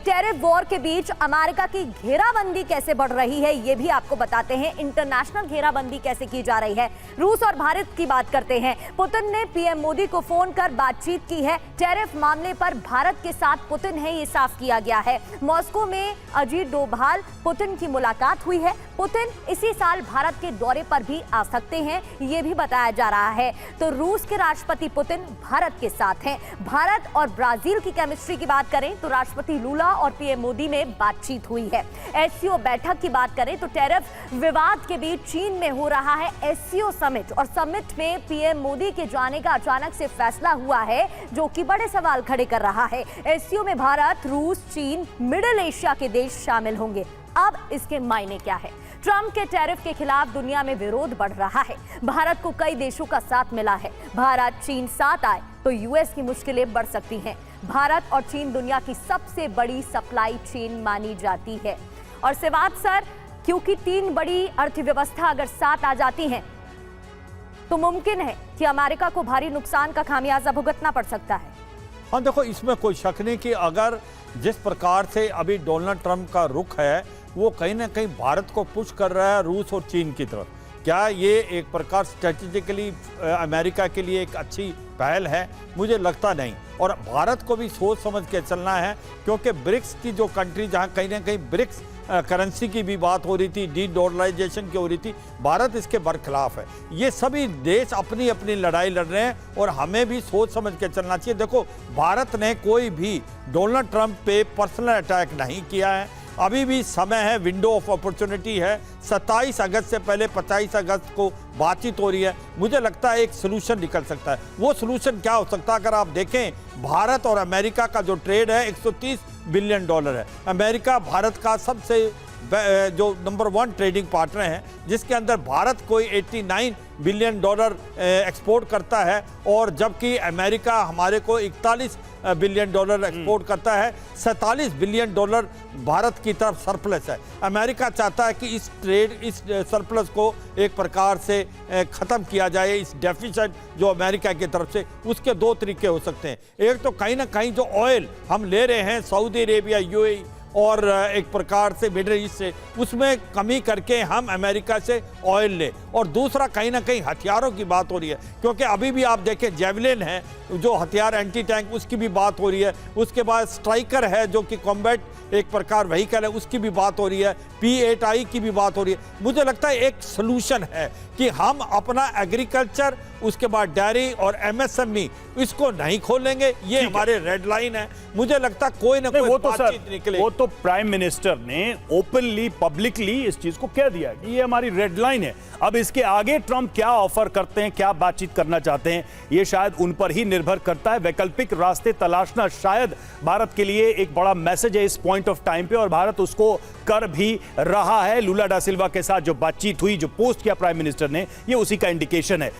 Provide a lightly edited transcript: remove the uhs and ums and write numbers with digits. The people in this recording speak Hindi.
टेरिफ वॉर के बीच अमेरिका की घेराबंदी कैसे बढ़ रही है, ये भी आपको बताते हैं। इंटरनेशनल घेराबंदी कैसे की जा रही है। रूस और भारत की बात करते हैं। पुतिन ने पीएम मोदी को फोन कर बातचीत की है। टेरिफ मामले पर भारत के साथ पुतिन है, ये साफ किया गया है। मॉस्को में अजीत डोभाल पुतिन की मुलाकात हुई है। पुतिन इसी साल भारत के दौरे पर भी आ सकते हैं, ये भी बताया जा रहा है। तो रूस के राष्ट्रपति पुतिन भारत के साथ हैं। भारत और ब्राजील की केमिस्ट्री की बात करें तो राष्ट्रपति लूला और पीएम मोदी में बातचीत हुई है। एससीओ बैठक की बात करें तो टेरिफ विवाद के बीच चीन में हो रहा है एससीओ समिट, और समिट में पीएम मोदी के जाने का अचानक से फैसला हुआ है, जो कि बड़े सवाल खड़े कर रहा है। एससीओ में भारत, रूस, चीन, मिडिल एशिया के देश शामिल होंगे। अब इसके मायने क्या है? ट्रंप के टैरिफ के खिलाफ दुनिया में विरोध बढ़ रहा है। भारत को कई देशों का साथ मिला है। भारत चीन साथ आए तो यूएस की मुश्किलें बढ़ सकती हैं। भारत और चीन दुनिया की सबसे बड़ी सप्लाई चेन मानी जाती है। और सिवात सर, क्योंकि तीन बड़ी अर्थव्यवस्था अगर साथ आ जाती हैं तो मुमकिन है कि अमेरिका को भारी नुकसान का खामियाजा भुगतना पड़ सकता है। हाँ देखो, इसमें कोई शक नहीं कि अगर जिस प्रकार से अभी डोनाल्ड ट्रंप का रुख है वो कहीं ना कहीं भारत को पुश कर रहा है रूस और चीन की तरफ। क्या ये एक प्रकार स्ट्रेटेजिकली अमेरिका के लिए एक अच्छी पहल है? मुझे लगता नहीं। और भारत को भी सोच समझ के चलना है, क्योंकि ब्रिक्स की जो कंट्री, जहाँ कहीं ना कहीं ब्रिक्स करेंसी की भी बात हो रही थी, डी-डॉलराइजेशन की हो रही थी, भारत इसके बरखिलाफ है। ये सभी देश अपनी अपनी लड़ाई लड़ रहे हैं और हमें भी सोच समझ के चलना चाहिए। देखो, भारत ने कोई भी डोनाल्ड ट्रंप पे पर्सनल अटैक नहीं किया है। अभी भी समय है, विंडो ऑफ अपॉर्चुनिटी है। 27 अगस्त से पहले 25 अगस्त को बातचीत हो रही है। मुझे लगता है एक सोल्यूशन निकल सकता है। वो सोल्यूशन क्या हो सकता है? अगर आप देखें, भारत और अमेरिका का जो ट्रेड है 130 बिलियन डॉलर है। अमेरिका भारत का सबसे जो नंबर 1 ट्रेडिंग पार्टनर है, जिसके अंदर भारत कोई 89 बिलियन डॉलर एक्सपोर्ट करता है, और जबकि अमेरिका हमारे को 41 बिलियन डॉलर एक्सपोर्ट करता है। 47 बिलियन डॉलर भारत की तरफ सरप्लस है। अमेरिका चाहता है कि इस सरप्लस को एक प्रकार से ख़त्म किया जाए, इस डेफिसिट जो अमेरिका की तरफ से। उसके दो तरीके हो सकते हैं। एक तो कहीं ना कहीं जो ऑयल हम ले रहे हैं सऊदी अरेबिया, यूएई और एक प्रकार से मिडिल ईस्ट से, उसमें कमी करके हम अमेरिका से ऑयल ले। और दूसरा कहीं ना कहीं हथियारों की बात हो रही है, क्योंकि अभी भी आप देखें जेवलिन है जो हथियार, एंटी टैंक, उसकी भी बात हो रही है। उसके बाद स्ट्राइकर है जो कि कॉम्बैट एक प्रकार व्हीकल है, उसकी भी बात हो रही है। P8I की भी बात हो रही है। मुझे लगता है एक सोल्यूशन है कि हम अपना एग्रीकल्चर, उसके बाद डेयरी और MSME इसको नहीं खोलेंगे। ये हमारे रेड लाइन है। मुझे लगता है कोई ना कोई बातचीत निकले। वो तो प्राइम मिनिस्टर ने ओपनली, पब्लिकली इस चीज को कह दिया कि ये हमारी रेड लाइन है। अब इसके आगे ट्रंप क्या ऑफर करते हैं, क्या बातचीत करना चाहते हैं, ये शायद उन पर ही निर्भर करता है। वैकल्पिक रास्ते तलाशना शायद भारत के लिए एक बड़ा मैसेज है इस पॉइंट ऑफ टाइम पे, और भारत उसको कर भी रहा है। लूला डा सिल्वा के साथ जो बातचीत हुई, जो पोस्ट किया प्राइम मिनिस्टर ने, ये उसी का इंडिकेशन है।